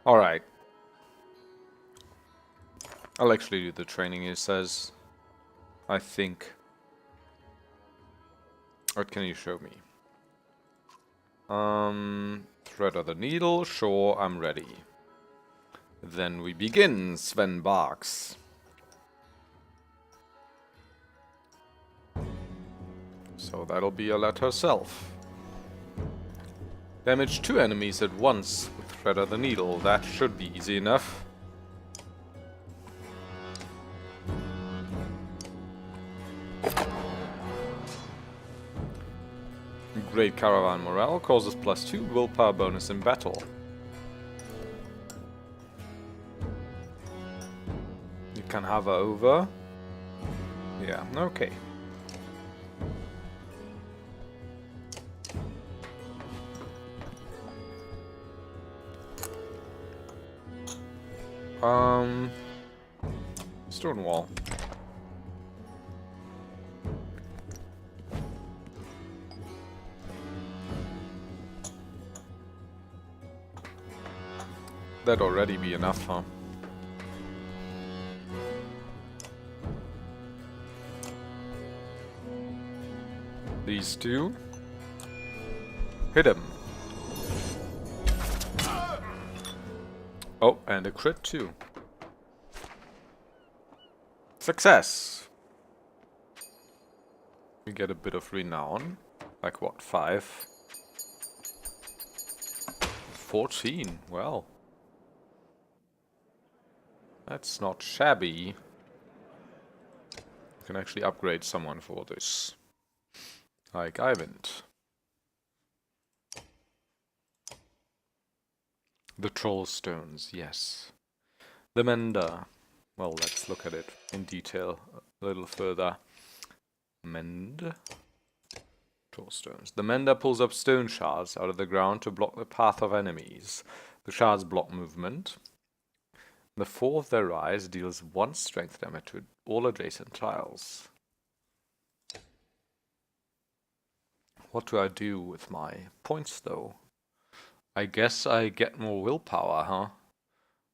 Alright. I'll actually do the training, it says. I think. What can you show me? Thread of the needle. Sure, I'm ready. Then we begin, Sven barks. So that'll be Alette herself. Damage 2 enemies at once with Thread of the Needle. That should be easy enough. Great Caravan Morale causes +2 willpower bonus in battle. You can hover over. Yeah, okay. Stone wall. That'd already be enough, huh? These two. Hit him. Oh, and a crit too. Success! We get a bit of renown. Like what, 5? 14, well. That's not shabby. You can actually upgrade someone for this. Like Eyvind. The troll stones, yes. The mender. Well, let's look at it in detail a little further. Mend. Troll stones. The mender pulls up stone shards out of the ground to block the path of enemies. The shards block movement. The fall of their rise deals 1 strength damage to all adjacent tiles. What do I do with my points, though? I guess I get more willpower, huh?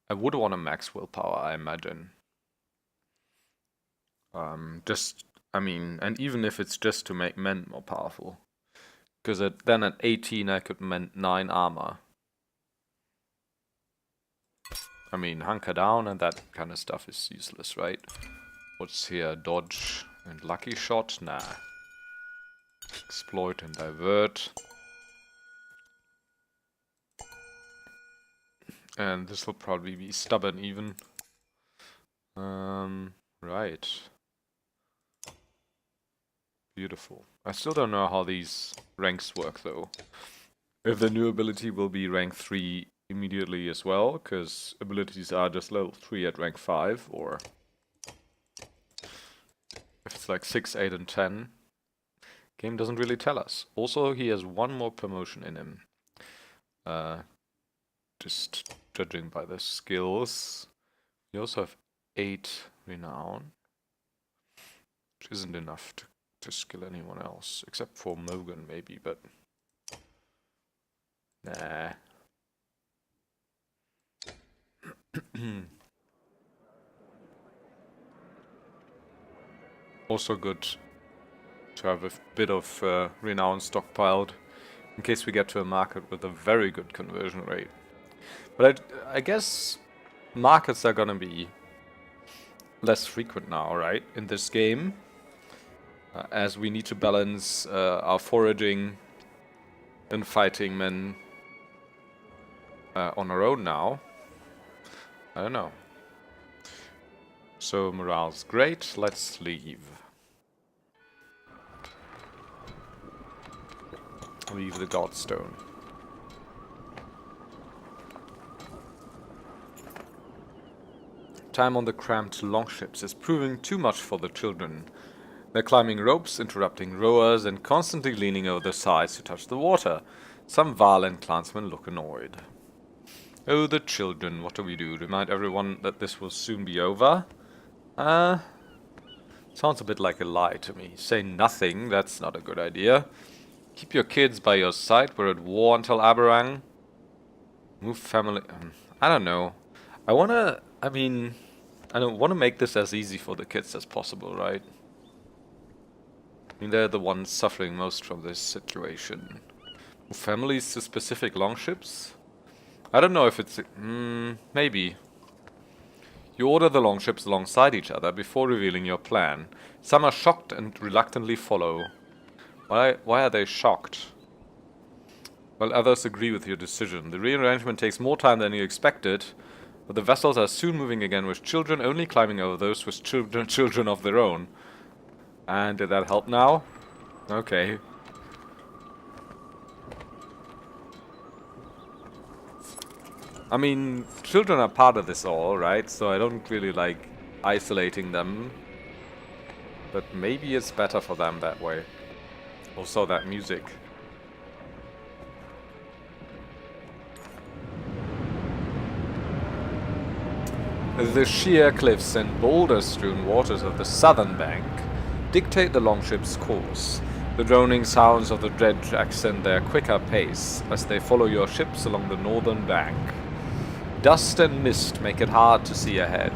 I would want a max willpower, I imagine. I mean, and even if it's just to make men more powerful. Because then at 18 I could mend 9 armor. I mean, hunker down and that kind of stuff is useless, right? What's here? Dodge and lucky shot? Nah. Exploit and divert. And this will probably be stubborn even. Right. Beautiful. I still don't know how these ranks work though. If the new ability will be rank 3 immediately as well, because abilities are just level 3 at rank 5, or if it's like 6, 8 and 10. Game doesn't really tell us. Also, he has 1 more promotion in him. Just judging by the skills. You also have 8 renown, which isn't enough to skill anyone else, except for Mogan maybe, but nah. Also good to have a bit of renown stockpiled in case we get to a market with a very good conversion rate. But I guess markets are gonna be less frequent now, right, in this game, as we need to balance our foraging and fighting men on our own now. I don't know. So morale's great, let's leave. Leave the Godstone. Time on the cramped longships is proving too much for the children. They're climbing ropes, interrupting rowers, and constantly leaning over the sides to touch the water. Some Varland clansmen look annoyed. Oh, the children, what do we do? Remind everyone that this will soon be over? Sounds a bit like a lie to me. Say nothing, that's not a good idea. Keep your kids by your side, we're at war until Aberrang. Move family. I don't know. I mean, I don't want to make this as easy for the kids as possible, right? I mean, they're the ones suffering most from this situation. Move families to specific longships? I don't know if it's... maybe. You order the longships alongside each other before revealing your plan. Some are shocked and reluctantly follow. Why are they shocked? While others agree with your decision. The rearrangement takes more time than you expected, but the vessels are soon moving again with children only climbing over those with children of their own. And did that help now? Okay. I mean, children are part of this all, right? So I don't really like isolating them. But maybe it's better for them that way. Also that music. The sheer cliffs and boulder-strewn waters of the southern bank dictate the longship's course. The droning sounds of the dredge accent their quicker pace as they follow your ships along the northern bank. Dust and mist make it hard to see ahead.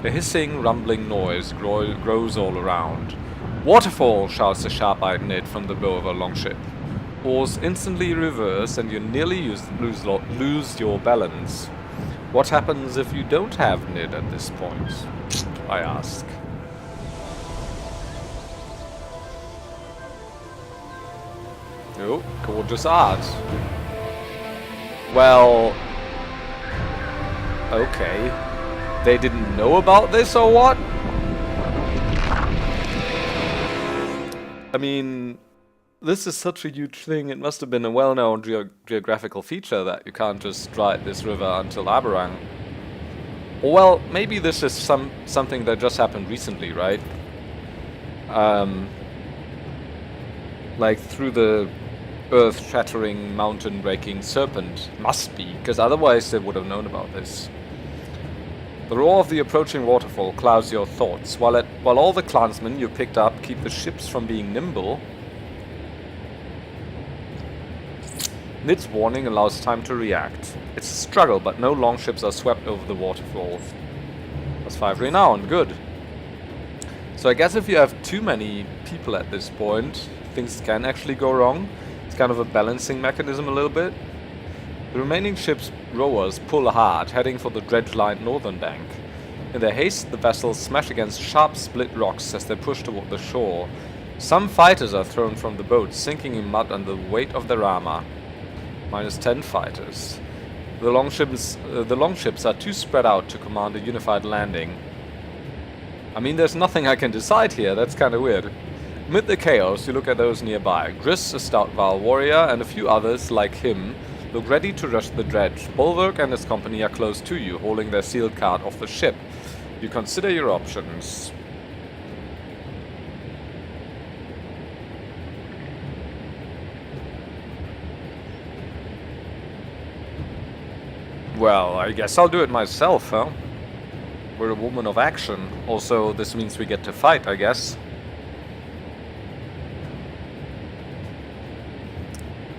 A hissing, rumbling noise grows all around. "Waterfall!" shouts a sharp-eyed Ned from the bow of a longship. Oars instantly reverse and you nearly lose your balance. What happens if you don't have Nid at this point? I ask. Oh, gorgeous art. Well... okay. They didn't know about this or what? I mean... this is such a huge thing, it must have been a well-known geographical feature that you can't just ride this river until Aberang. Or well, maybe this is something that just happened recently, right? Like through the earth-shattering, mountain-breaking serpent. Must be, because otherwise they would have known about this. The roar of the approaching waterfall clouds your thoughts, while all the clansmen you picked up keep the ships from being nimble. Nid's warning allows time to react. It's a struggle, but no longships are swept over the waterfall. That's 5 renown, good. So I guess if you have too many people at this point, things can actually go wrong. It's kind of a balancing mechanism a little bit. The remaining ship's rowers pull hard, heading for the dredge-lined northern bank. In their haste, the vessels smash against sharp split rocks as they push toward the shore. Some fighters are thrown from the boat, sinking in mud under the weight of their armor. Minus 10 fighters. The longships are too spread out to command a unified landing. I mean, there's nothing I can decide here, that's kinda weird. Amid the chaos, you look at those nearby. Gris, a stout Val warrior, and a few others, like him, look ready to rush the dredge. Bulwark and his company are close to you, holding their sealed card off the ship. You consider your options. Well, I guess I'll do it myself, huh? We're a woman of action. Also, this means we get to fight, I guess.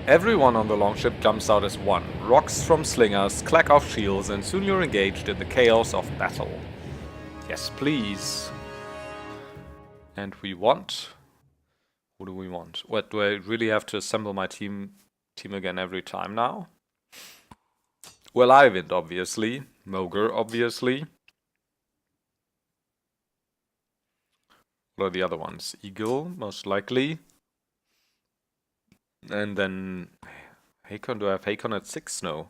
Everyone on the longship jumps out as one. Rocks from slingers, clack off shields, and soon you're engaged in the chaos of battle. Yes, please. And we want... what do we want? What, do I really have to assemble my team again every time now? Well, Eyvind, obviously. Mogr, obviously. What are the other ones? Eagle, most likely. And then... Hakon, do I have Hakon at 6? No.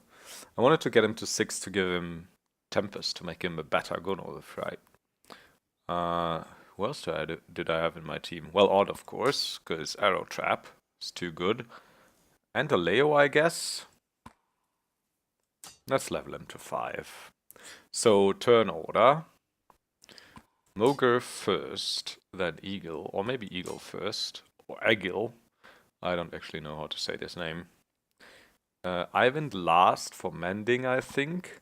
I wanted to get him to 6 to give him Tempest, to make him a better Gunolf, right? Who else did I have in my team? Well, Odd, of course, because Arrow Trap is too good. And a Leo, I guess. Let's level him to 5. So, turn order. Mogr first, then Eagle, or maybe Eagle first, or Egil. I don't actually know how to say this name. Eyvind last for mending, I think.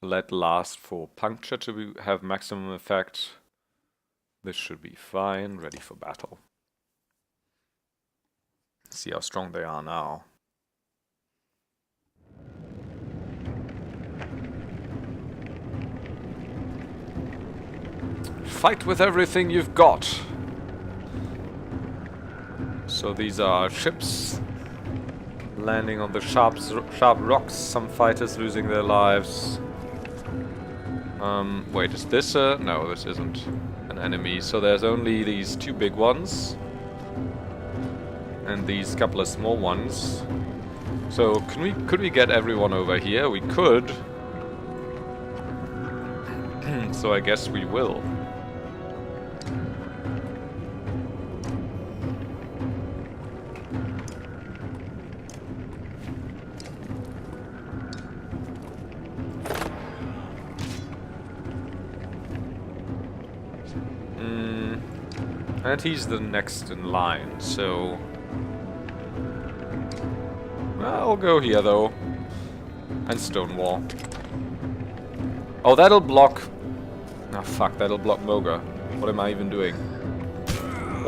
Let last for puncture to have maximum effect. This should be fine, ready for battle. See how strong they are now. Fight with everything you've got. So these are ships landing on the sharp rocks. Some fighters losing their lives. Wait, is this a... No, this isn't an enemy. So there's only these two big ones. And these couple of small ones. So could we get everyone over here? We could. So I guess we will. And he's the next in line, so... I'll go here, though. And Stonewall. Oh, that'll block... Ah, fuck, that'll block Moga. What am I even doing?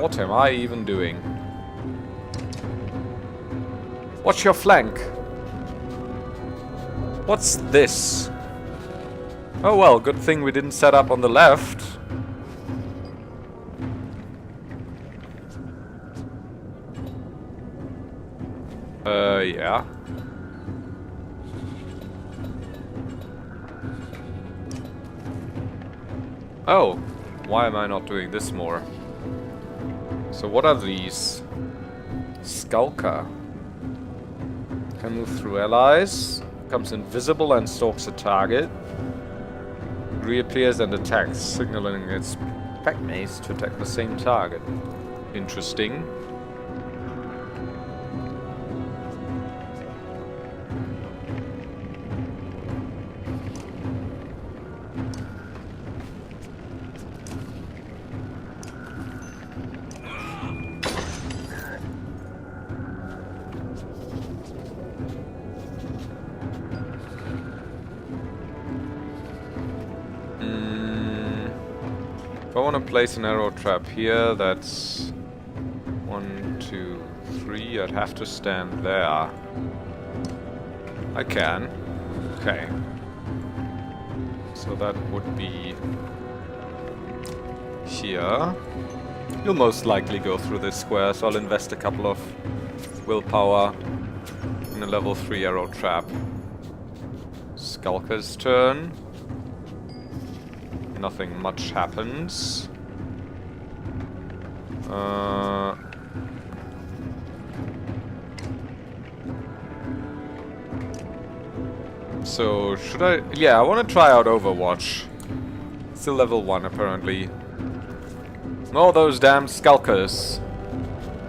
What am I even doing? Watch your flank! What's this? Oh well, good thing we didn't set up on the left. Yeah. Oh, why am I not doing this more? So what are these? Skulker. Can move through allies. Becomes invisible and stalks a target. Reappears and attacks, signaling its pack mace to attack the same target. Interesting. If I want to place an arrow trap here, that's 1, 2, 3. I'd have to stand there. I can. Okay. So that would be here. You'll most likely go through this square, so I'll invest a couple of willpower in a level 3 arrow trap. Skulker's turn. Nothing much happens. So, should I... Yeah, I want to try out Overwatch. Still level 1, apparently. Oh, those damn Skulkers.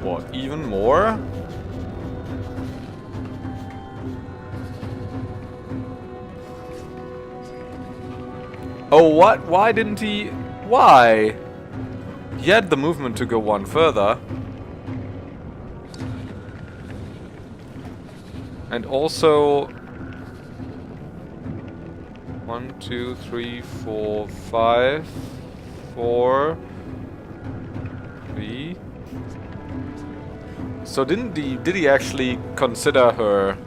What, even more? Oh, what? Why didn't he... Why? He had the movement to go one further. And also... 1, 2, 3, 4, 5... 4... 3... So did he actually consider her...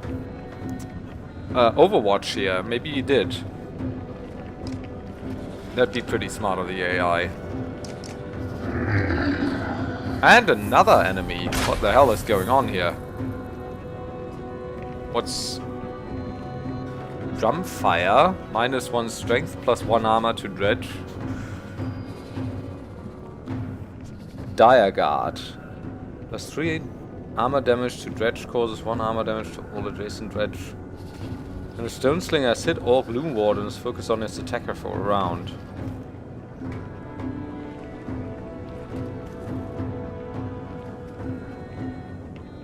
Overwatch here? Maybe he did. That'd be pretty smart of the AI. And another enemy. What the hell is going on here? What's... Drumfire. -1 strength, +1 armor to Dredge. Dire Guard. +3 armor damage to Dredge, causes 1 armor damage to all adjacent Dredge. When a Stone Slinger has hit all Gloom Wardens, focus on its attacker for a round.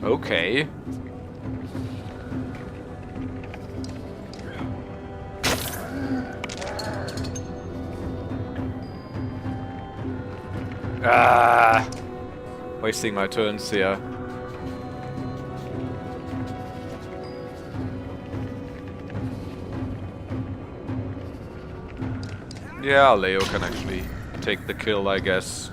Okay. Ah! Wasting my turns here. Yeah, Leo can actually take the kill, I guess.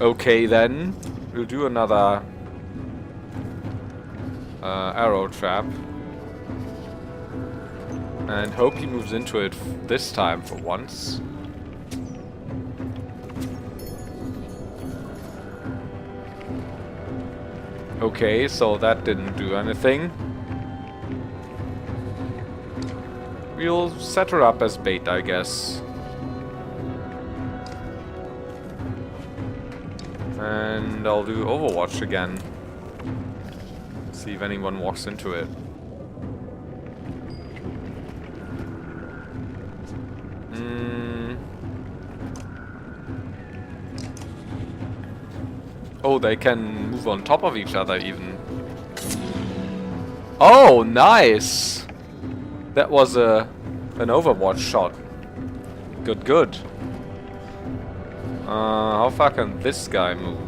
Okay then, we'll do another arrow trap. And hope he moves into it this time for once. Okay, so that didn't do anything. We'll set her up as bait, I guess. And I'll do Overwatch again. See if anyone walks into it. Oh, they can move on top of each other even. Oh, nice! That was an Overwatch shot. Good, good. How far can this guy move?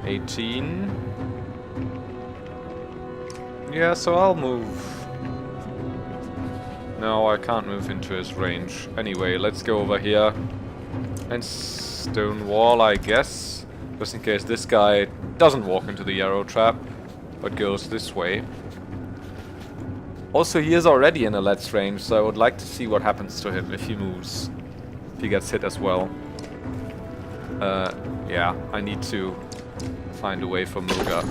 18. Yeah, so I'll move. No, I can't move into his range. Anyway, let's go over here. And stone wall, I guess. Just in case this guy doesn't walk into the arrow trap, but goes this way. Also, he is already in a let's range, so I would like to see what happens to him if he moves. If he gets hit as well. Yeah, I need to find a way for Muga.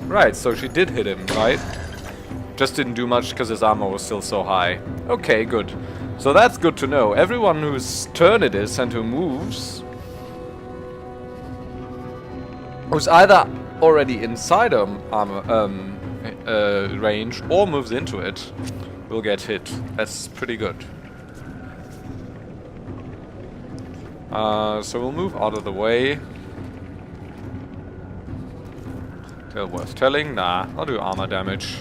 Right, so she did hit him, right? Just didn't do much because his armor was still so high. Okay, good. So that's good to know. Everyone whose turn it is and who moves, who's either already inside range or moves into it, will get hit. That's pretty good. So we'll move out of the way. Still worth telling? Nah, I'll do armor damage.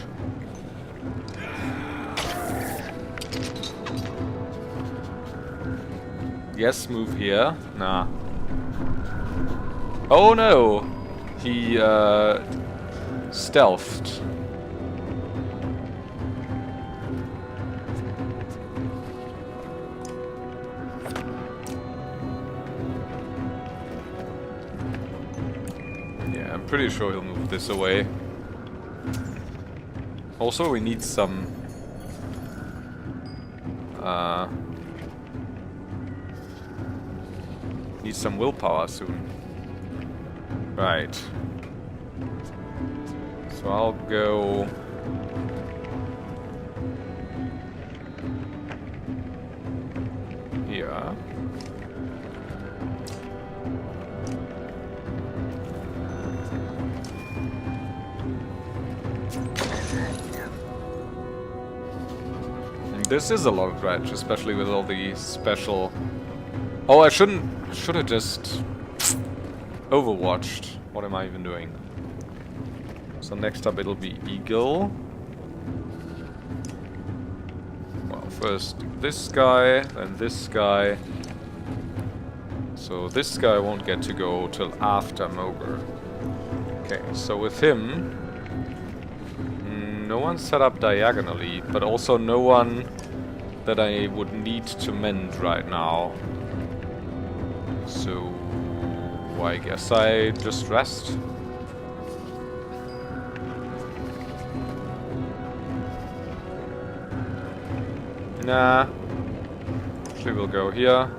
Yes, move here. Nah. Oh no! He, stealthed. Yeah, I'm pretty sure he'll move this away. Also, we need some... need some willpower soon. Right. So I'll go... here. This is a lot of dredge, especially with all the special... Oh, I should have just overwatched. What am I even doing? So next up it'll be Eagle. Well, first this guy, then this guy. So this guy won't get to go till after Mogre. Okay, so with him... no one set up diagonally, but also no one that I would need to mend right now. So I guess I just rest. Nah. Actually, we'll go here.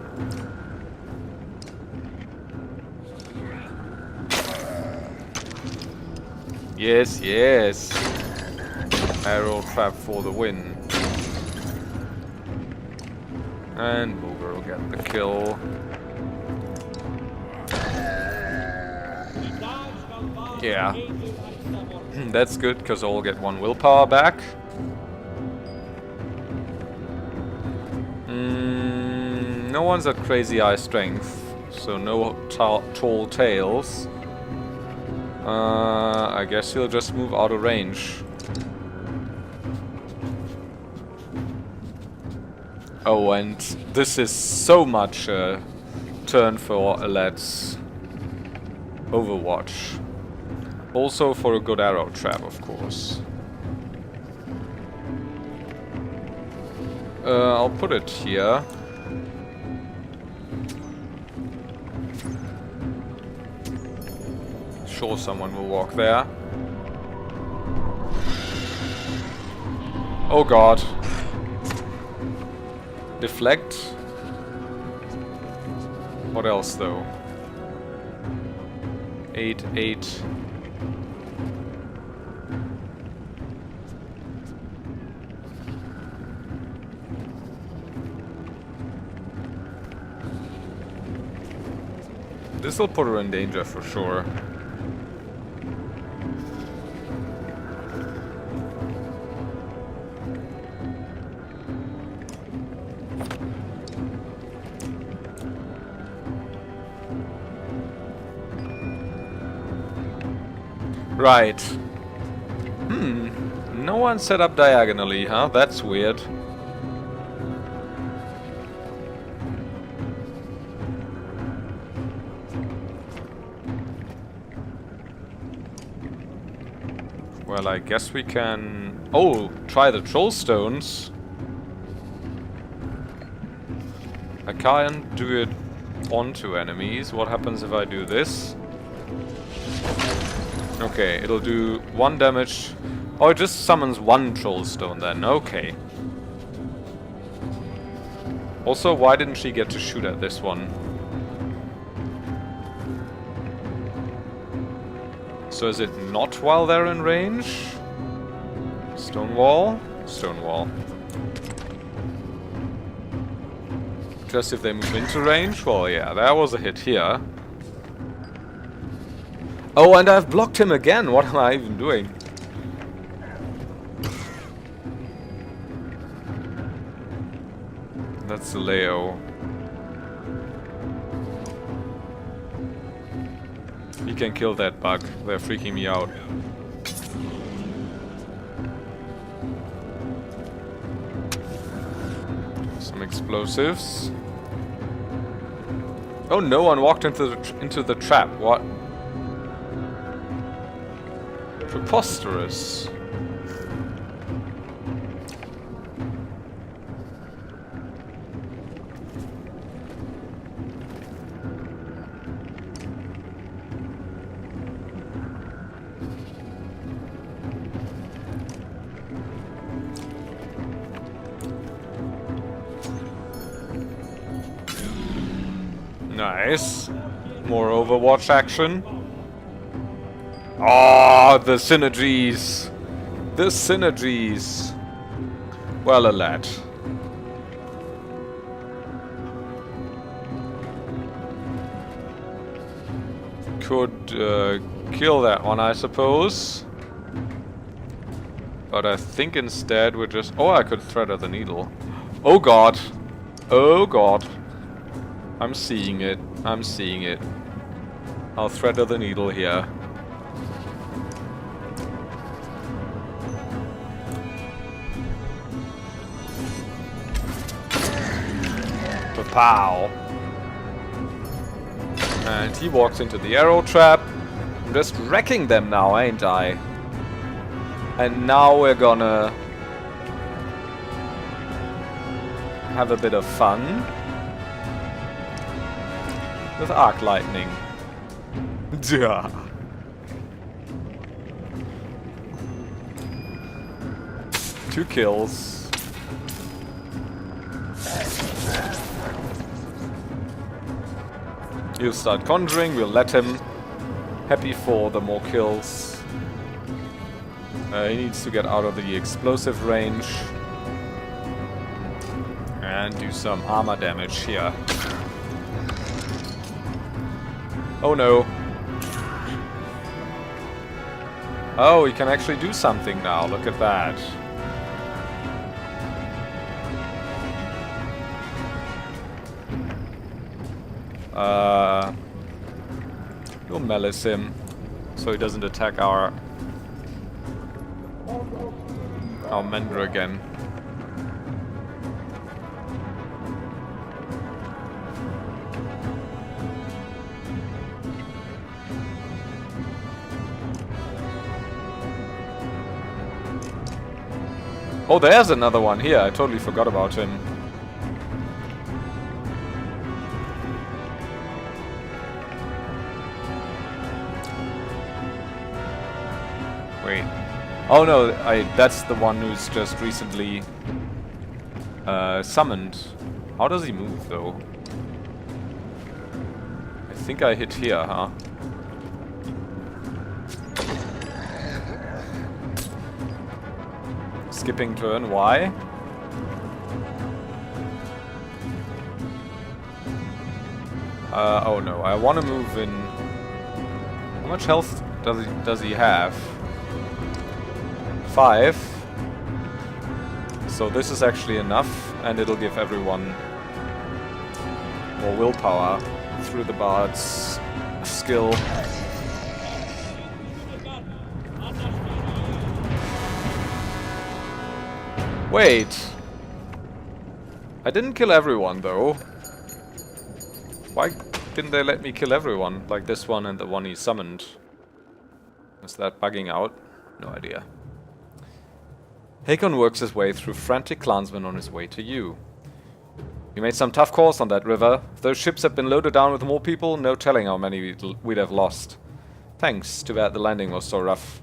Yes, yes. Arrow trap for the win. And Booger will get the kill. Yeah. That's good, because I'll get one willpower back. No one's at crazy high strength, so no tall tales. I guess he'll just move out of range. Oh, and this is so much a turn for a Let's Overwatch. Also for a good arrow trap, of course. I'll put it here. Sure, someone will walk there. Oh god. Deflect. What else though? 8, 8. This will put her in danger for sure. Right. No one set up diagonally, huh? That's weird. Well, I guess we can... Oh, try the troll stones. I can't do it onto enemies. What happens if I do this? Okay, it'll do 1 damage. Oh, it just summons 1 troll stone then. Okay. Also, why didn't she get to shoot at this one? So is it not while they're in range? Stone wall? Stone wall. Just if they move into range? Well, yeah, that was a hit here. Oh, and I've blocked him again. What am I even doing? That's the Leo. He can kill that bug. They're freaking me out. Some explosives. Oh, no one walked into the trap. What? Preposterous. Nice. More Overwatch action. Ah, the synergies. The synergies. Well, a lad. Could kill that one, I suppose. But I think instead we're just... Oh, I could thread the needle. Oh god. Oh god. I'm seeing it. I'm seeing it. I'll thread the needle here. Pow! And he walks into the arrow trap. I'm just wrecking them now, ain't I? And now we're gonna have a bit of fun with arc lightning. Duh. Two kills. He'll start conjuring, we'll let him. Happy for the more kills. He needs to get out of the explosive range. And do some armor damage here. Oh no. Oh, he can actually do something now, look at that. We'll malice him so he doesn't attack our Mender again. Oh, there's another one here. I totally forgot about him. Wait. Oh no, that's the one who's just recently summoned. How does he move though? I think I hit here, huh? Skipping turn, why? Oh no, I want to move in. How much health does he have? 5. So this is actually enough, and it'll give everyone more willpower through the bard's skill. Wait! I didn't kill everyone though. Why didn't they let me kill everyone? Like this one and the one he summoned. Was that bugging out? No idea. Hakon works his way through frantic clansmen on his way to you. We made some tough calls on that river. If those ships had been loaded down with more people, no telling how many we'd have lost. Thanks, too bad the landing was so rough.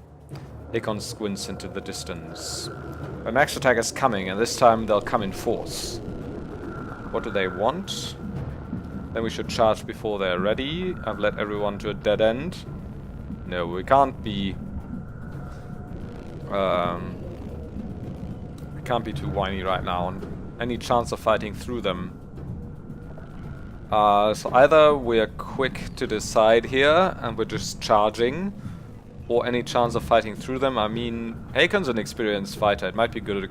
Hakon squints into the distance. A max attack is coming, and this time they'll come in force. What do they want? Then we should charge before they're ready. I've led everyone to a dead end. No, we can't be... we can't be too whiny right now. Any chance of fighting through them? So either we're quick to decide here, and we're just charging, or any chance of fighting through them. I mean, Hakon's an experienced fighter. It might be good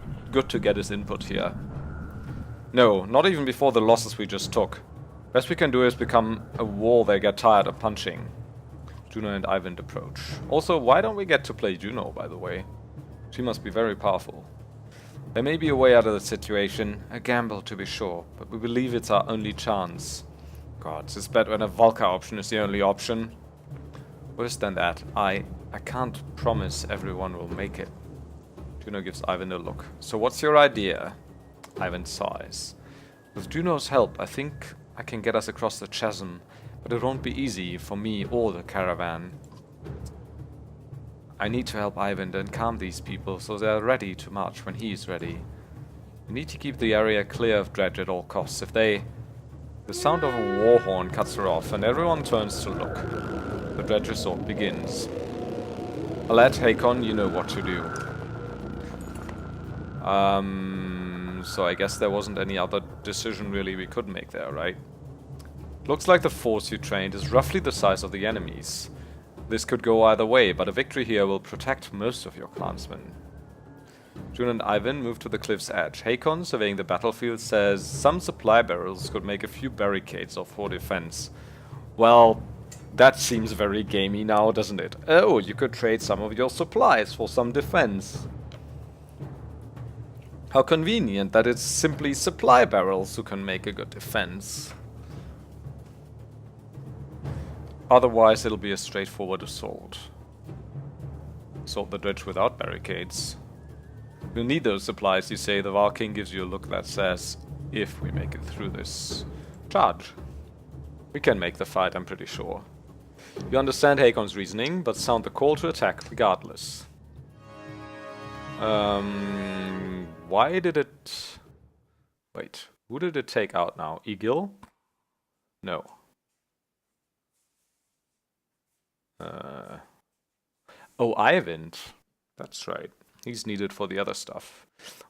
to get his input here. No, not even before the losses we just took. Best we can do is become a wall they get tired of punching. Juno and Eyvind approach. Also, why don't we get to play Juno, by the way? She must be very powerful. There may be a way out of the situation. A gamble, to be sure, but we believe it's our only chance. God, it's bad when a Valka option is the only option. Worse than that, I can't promise everyone will make it. Juno gives Eyvind a look. So what's your idea? Eyvind sighs. With Juno's help, I think I can get us across the chasm, but it won't be easy for me or the caravan. I need to help Eyvind and calm these people so they're ready to march when he's ready. We need to keep the area clear of Dredge at all costs. The sound of a war horn cuts her off and everyone turns to look. The Dredge assault begins. Alette, Hakon, you know what to do. So I guess there wasn't any other decision really we could make there, right? Looks like the force you trained is roughly the size of the enemies. This could go either way, but a victory here will protect most of your clansmen. Juno and Eyvind move to the cliff's edge. Hakon, surveying the battlefield, says some supply barrels could make a few barricades for defense. Well, that seems very gamey now, doesn't it? Oh, you could trade some of your supplies for some defense. How convenient that it's simply supply barrels who can make a good defense. Otherwise, it'll be a straightforward assault. Assault the Dredge without barricades. We'll need those supplies, you say. The Valking gives you a look that says, if we make it through this. Charge. We can make the fight, I'm pretty sure. You understand Hakon's reasoning, but sound the call to attack regardless. Why did it... Wait, who did it take out now? Egil? No. Oh, Eyvind. That's right. He's needed for the other stuff.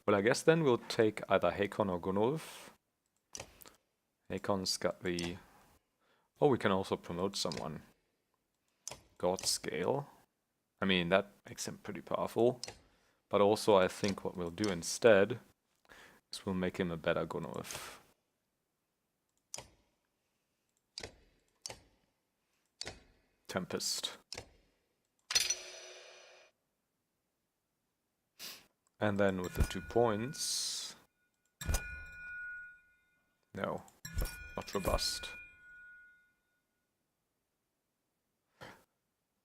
Well, I guess then we'll take either Hakon or Gunnulf. Hakon's got the... Oh, we can also promote someone. God Scale. I mean, that makes him pretty powerful. But also, I think what we'll do instead is we'll make him a better Gunnulf. Tempest. And then with the 2 points... No, not robust.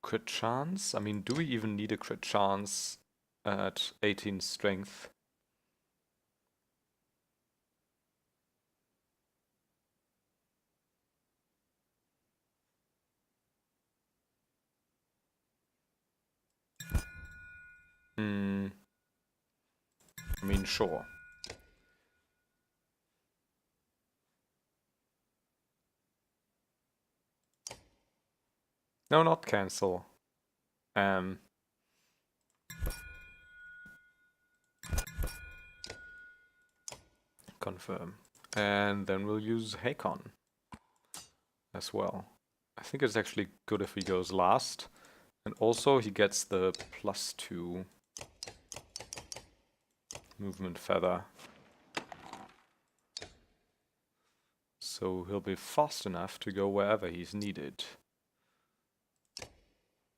Crit chance? I mean, do we even need a crit chance at 18 strength? I mean, sure. No, not cancel. Confirm. And then we'll use Hakon as well. I think it's actually good if he goes last. And also he gets the +2 movement feather. So he'll be fast enough to go wherever he's needed.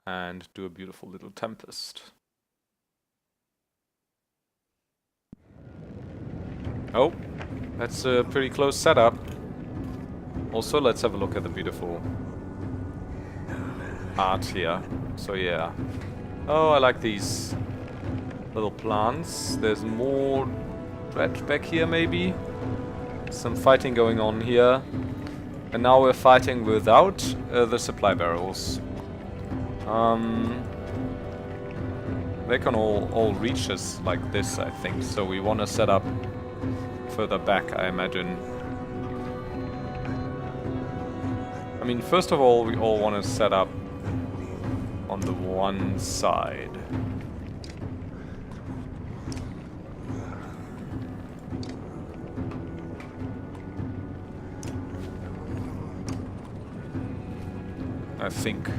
And do a beautiful little tempest. Oh, that's a pretty close setup. Also, let's have a look at the beautiful art here. So yeah. Oh, I like these little plants. There's more dredge back here, maybe. Some fighting going on here. And now we're fighting without the supply barrels. They can all reach us like this, I think. So we want to set up further back, I imagine. I mean, first of all, we all want to set up on the one side. I think.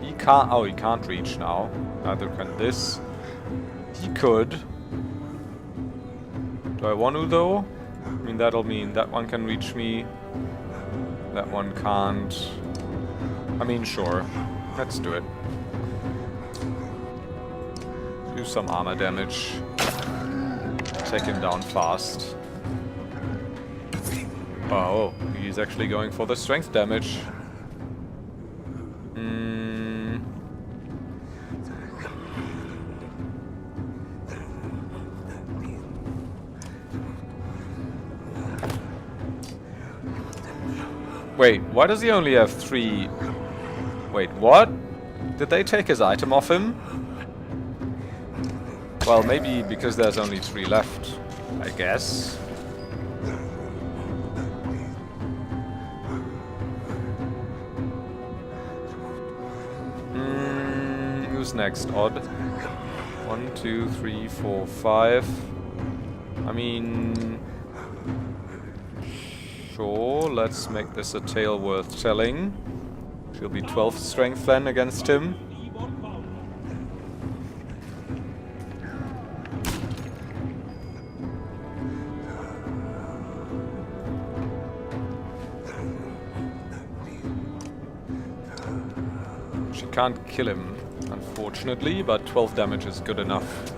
He can't. Oh, he can't reach now. Neither can this. He could. Do I want to though? I mean, that'll mean that one can reach me. That one can't. I mean, sure. Let's do it. Do some armor damage. Take him down fast. Oh, he's actually going for the strength damage. Wait, why does he only have 3? Wait, what? Did they take his item off him? Well, maybe because there's only 3 left, I guess. Who's next? Odd. 1, 2, 3, 4, 5. I mean... Sure, let's make this a tale worth telling. She'll be 12 strength then against him. She can't kill him, unfortunately, but 12 damage is good enough.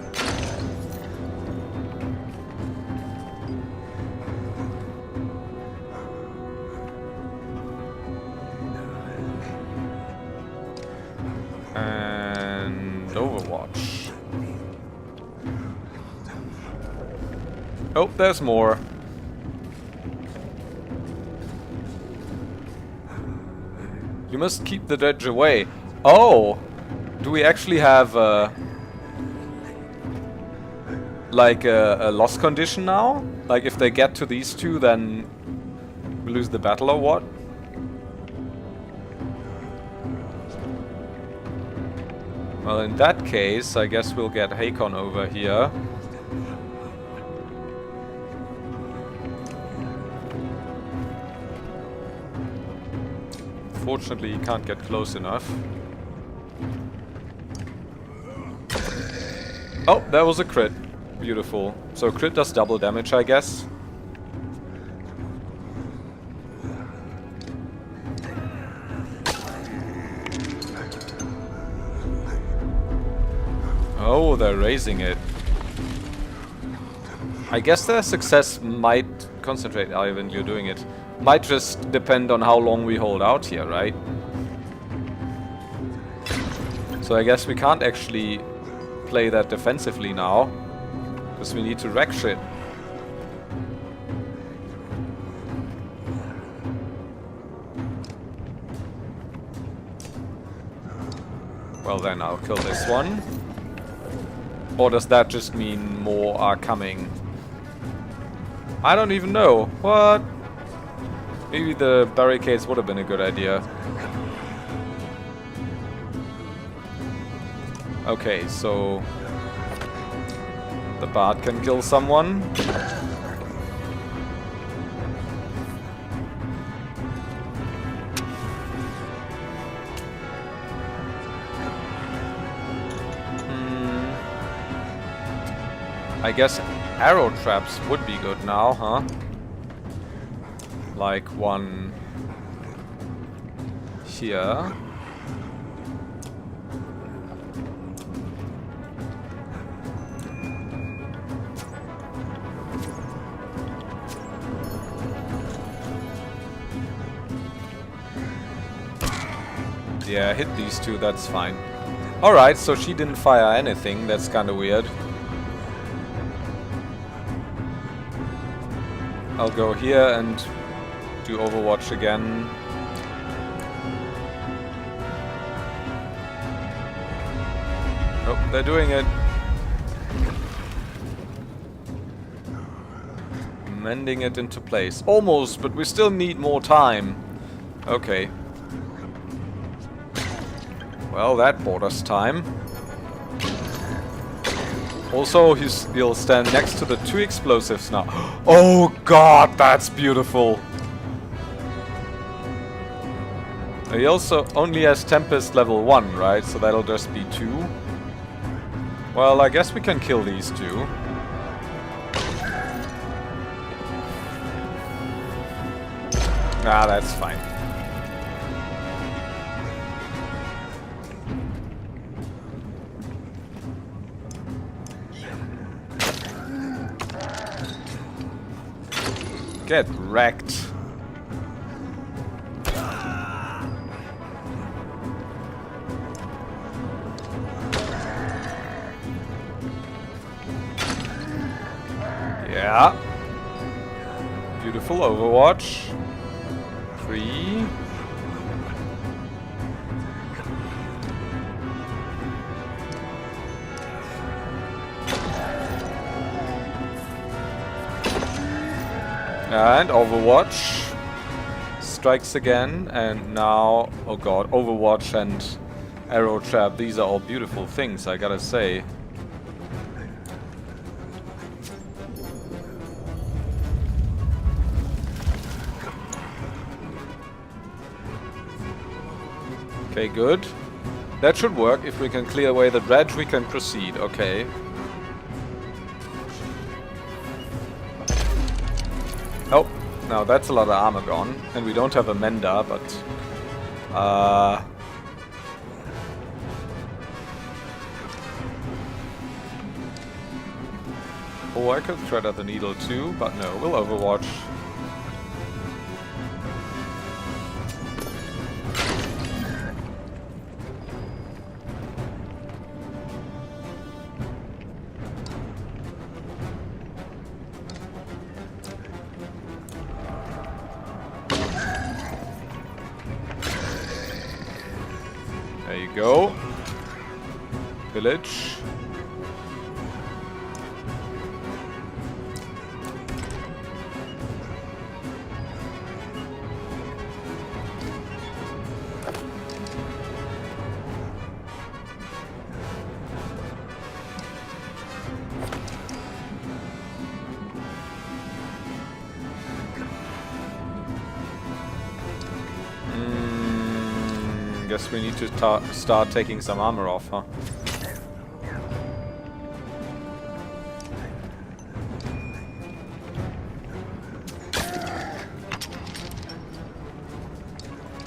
And Overwatch. Oh, there's more. You must keep the dredge away. Oh! Do we actually have like a loss condition now? Like if they get to these two, then we lose the battle or what? Well, in that case, I guess we'll get Hakon over here. Fortunately, he can't get close enough. Oh, that was a crit. Beautiful. So crit does double damage, I guess. Oh, they're raising it. I guess their success might... Concentrate, Eyvind, you're doing it. Might just depend on how long we hold out here, right? So I guess we can't actually play that defensively now. Because we need to wreck shit. Well then, I'll kill this one. Or does that just mean more are coming? I don't even know. What? Maybe the barricades would have been a good idea. Okay, so... the bard can kill someone. I guess arrow traps would be good now, huh? Like one here. Yeah, hit these two, that's fine. Alright, so she didn't fire anything, that's kinda weird. I'll go here and do Overwatch again. Nope, they're doing it. Mending it into place. Almost, but we still need more time. Okay. Well, that bought us time. Also, he'll stand next to the two explosives now. Oh god, that's beautiful! He also only has Tempest level 1, right? So that'll just be 2. Well, I guess we can kill these two. Ah, that's fine. Get wrecked. Yeah. Beautiful Overwatch. 3. And Overwatch strikes again, and now, oh god, Overwatch and Arrow Trap, these are all beautiful things, I gotta say. Okay, good. That should work. If we can clear away the Dredge, we can proceed. Okay. Oh, now that's a lot of armor gone. And we don't have a Mender, but... Oh, I could thread out the needle too, but no, we'll Overwatch. There you go. Village. Guess we need to start taking some armor off, huh?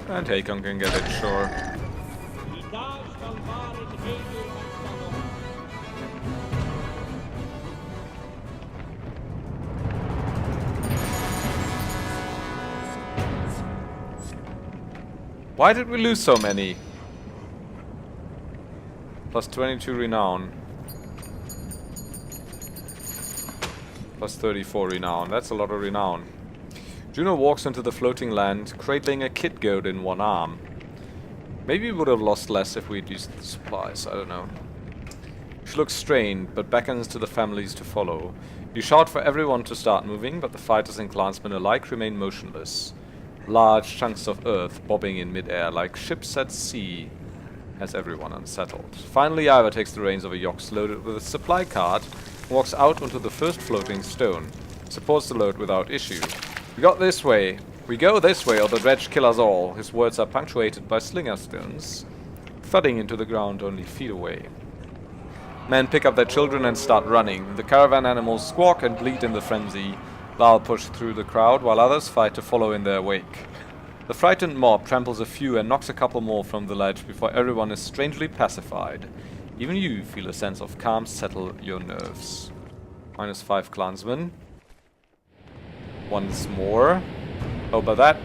And Hakon can get it, sure. Why did we lose so many? Plus 22 renown. Plus 34 renown. That's a lot of renown. Juno walks into the floating land, cradling a kid goat in one arm. Maybe we would have lost less if we'd used the supplies, I don't know. She looks strained, but beckons to the families to follow. You shout for everyone to start moving, but the fighters and clansmen alike remain motionless. Large chunks of earth bobbing in mid-air like ships at sea has everyone unsettled. Finally, Eyvind takes the reins of a yox loaded with a supply cart and walks out onto the first floating stone. Supports the load without issue. We go this way, or the dredge kill us all. His words are punctuated by slinger stones, thudding into the ground only feet away. Men pick up their children and start running. The caravan animals squawk and bleat in the frenzy. Lal push through the crowd, while others fight to follow in their wake. The frightened mob tramples a few and knocks a couple more from the ledge before everyone is strangely pacified. Even you feel a sense of calm settle your nerves. -5 clansmen. Once more. Oh, but that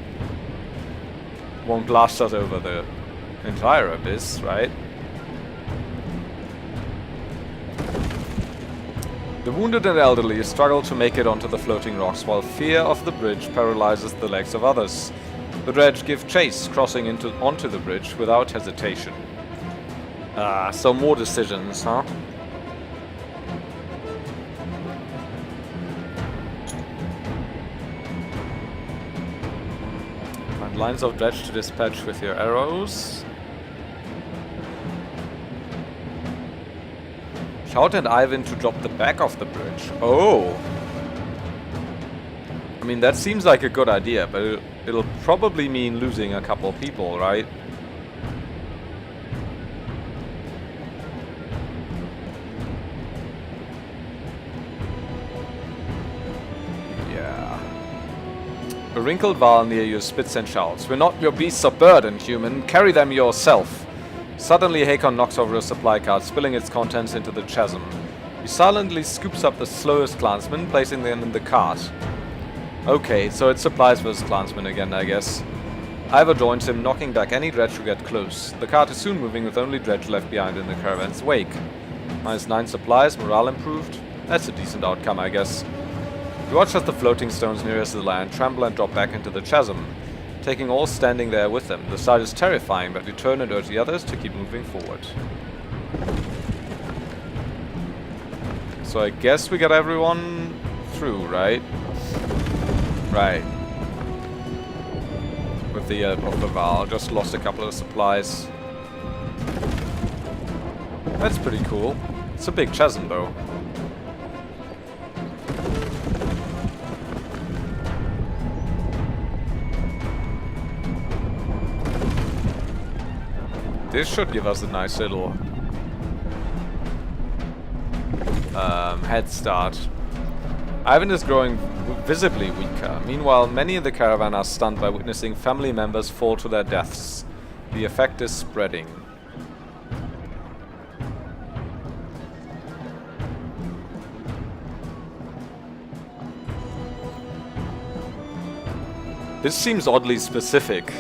won't blast us over the entire abyss, right? The wounded and elderly struggle to make it onto the floating rocks, while fear of the bridge paralyzes the legs of others. The dredge give chase, crossing onto the bridge without hesitation. So more decisions, huh? Find lines of dredge to dispatch with your arrows. Shout at Eyvind to drop the back of the bridge. Oh! I mean, that seems like a good idea, but it'll probably mean losing a couple people, right? Yeah. A wrinkled Val near you spits and shouts, "We're not your beasts of burden, human. Carry them yourself." Suddenly, Hakon knocks over a supply cart, spilling its contents into the chasm. He silently scoops up the slowest clansmen, placing them in the cart. Okay, so it's supplies versus clansmen again, I guess. Ivor joins him, knocking back any dredge who get close. The cart is soon moving with only dredge left behind in the caravan's wake. -9 supplies, morale improved. That's a decent outcome, I guess. You watch as the floating stones nearest the land tremble and drop back into the chasm, taking all standing there with them. The sight is terrifying, but you turn and urge the others to keep moving forward. So I guess we got everyone through, right? Right. With the help of the Val. Just lost a couple of supplies. That's pretty cool. It's a big chasm, though. This should give us a nice little head start. Eyvind is growing visibly weaker. Meanwhile, many in the caravan are stunned by witnessing family members fall to their deaths. The effect is spreading. This seems oddly specific.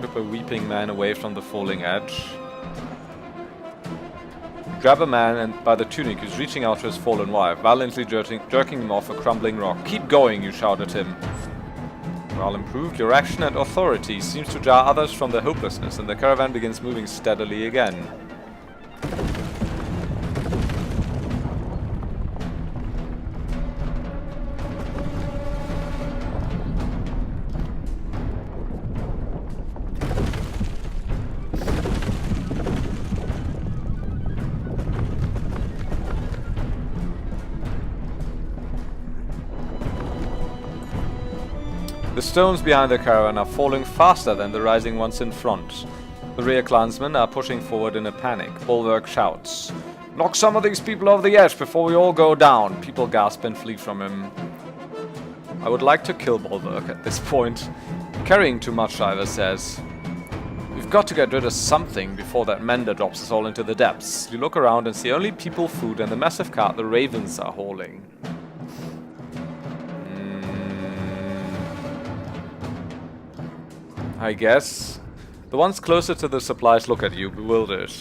Rip a weeping man away from the falling edge. Grab a man by the tunic who's reaching out to his fallen wife, violently jerking him off a crumbling rock. "Keep going," you shout at him. Morale improved. Your action and authority seems to jar others from their hopelessness, and the caravan begins moving steadily again. The stones behind the caravan are falling faster than the rising ones in front. The rear clansmen are pushing forward in a panic. Bulwark shouts, "Knock some of these people over the edge before we all go down." People gasp and flee from him. I would like to kill Bulwark at this point. Carrying too much, Ivor says. We've got to get rid of something before that mender drops us all into the depths. You look around and see only people, food, and the massive cart the ravens are hauling. I guess. The ones closer to the supplies look at you, bewildered.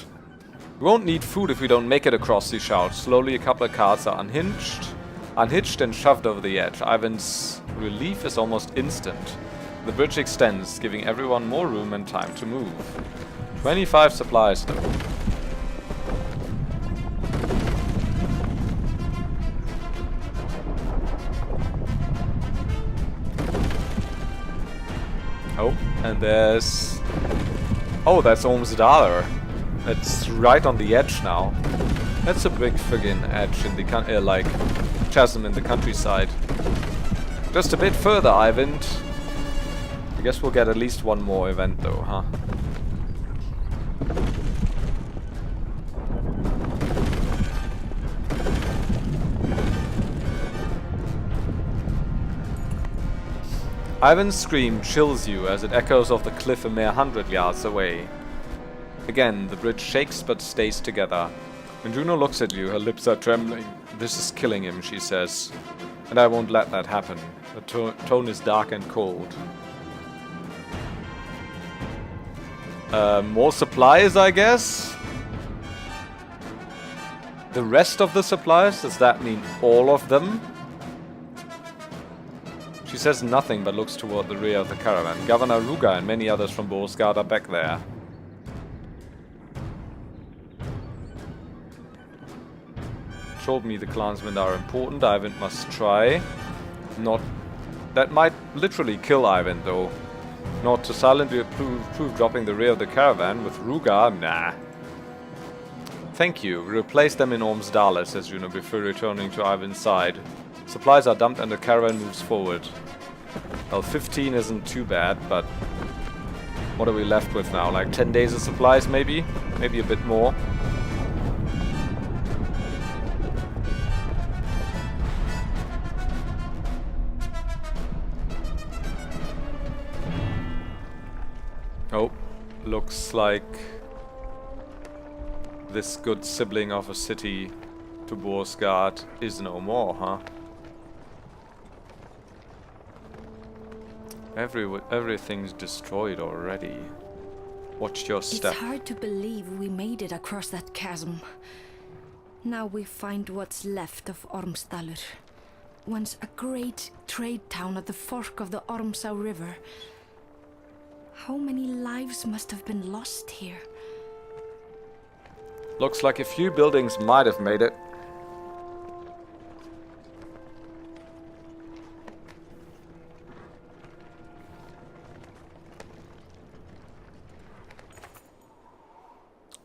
We won't need food if we don't make it across, he shouts. Slowly a couple of carts are unhitched and shoved over the edge. Eyvind's relief is almost instant. The bridge extends, giving everyone more room and time to move. 25 supplies though. Oh, and there's... Oh, that's Ormsdalr. It's right on the edge now. That's a big friggin' edge in the like chasm in the countryside. Just a bit further, Eyvind. I guess we'll get at least one more event though, huh? Eyvind's scream chills you as it echoes off the cliff a mere 100 yards away. Again, the bridge shakes but stays together. When Juno looks at you, her lips are trembling. This is killing him, she says. And I won't let that happen. The tone is dark and cold. More supplies, I guess? The rest of the supplies? Does that mean all of them? She says nothing but looks toward the rear of the caravan. Governor Ruga and many others from Borsgard are back there. Told me the clansmen are important. Eyvind must try. Not... That might literally kill Eyvind, though. Not to silently approve dropping the rear of the caravan with Ruga? Nah. Thank you. We replace them in Ormsdalr, says Juno before returning to Eyvind's side. Supplies are dumped and the caravan moves forward. Well, 15 isn't too bad, but... What are we left with now? Like 10 days of supplies, maybe? Maybe a bit more. Oh, looks like this good sibling of a city to Borsgard is no more, huh? Everything's destroyed already. Watch your step. It's hard to believe we made it across that chasm. Now we find what's left of Ormsdalr. Once a great trade town at the fork of the Ormsdalr River. How many lives must have been lost here? Looks like a few buildings might have made it.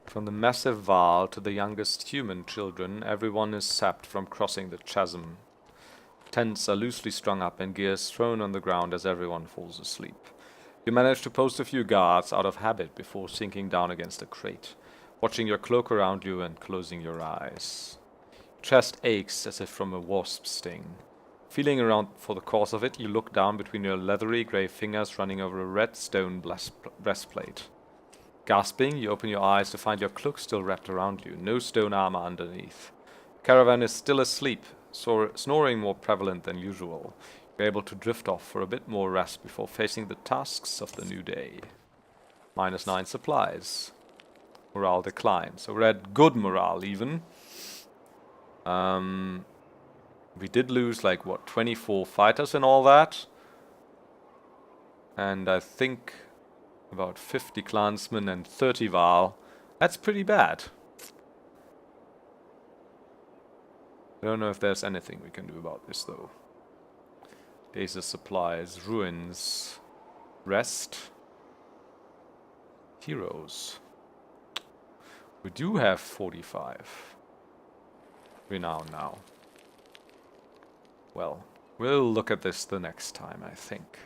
From the massive Val to the youngest human children, everyone is sapped from crossing the chasm. Tents are loosely strung up and gears thrown on the ground as everyone falls asleep. You manage to post a few guards out of habit before sinking down against a crate, watching your cloak around you and closing your eyes. Chest aches as if from a wasp sting. Feeling around for the cause of it, you look down between your leathery grey fingers running over a red stone breastplate. Gasping, you open your eyes to find your cloak still wrapped around you, no stone armor underneath. The caravan is still asleep, snoring more prevalent than usual. You're able to drift off for a bit more rest before facing the tasks of the new day. -9 supplies. Morale declines. So we're at good morale even. We did lose like what, 24 fighters and all that. And I think about 50 clansmen and 30 Val. That's pretty bad. I don't know if there's anything we can do about this though. Days of supplies, ruins, rest, heroes. We do have 45 renown now. Well, we'll look at this the next time, I think.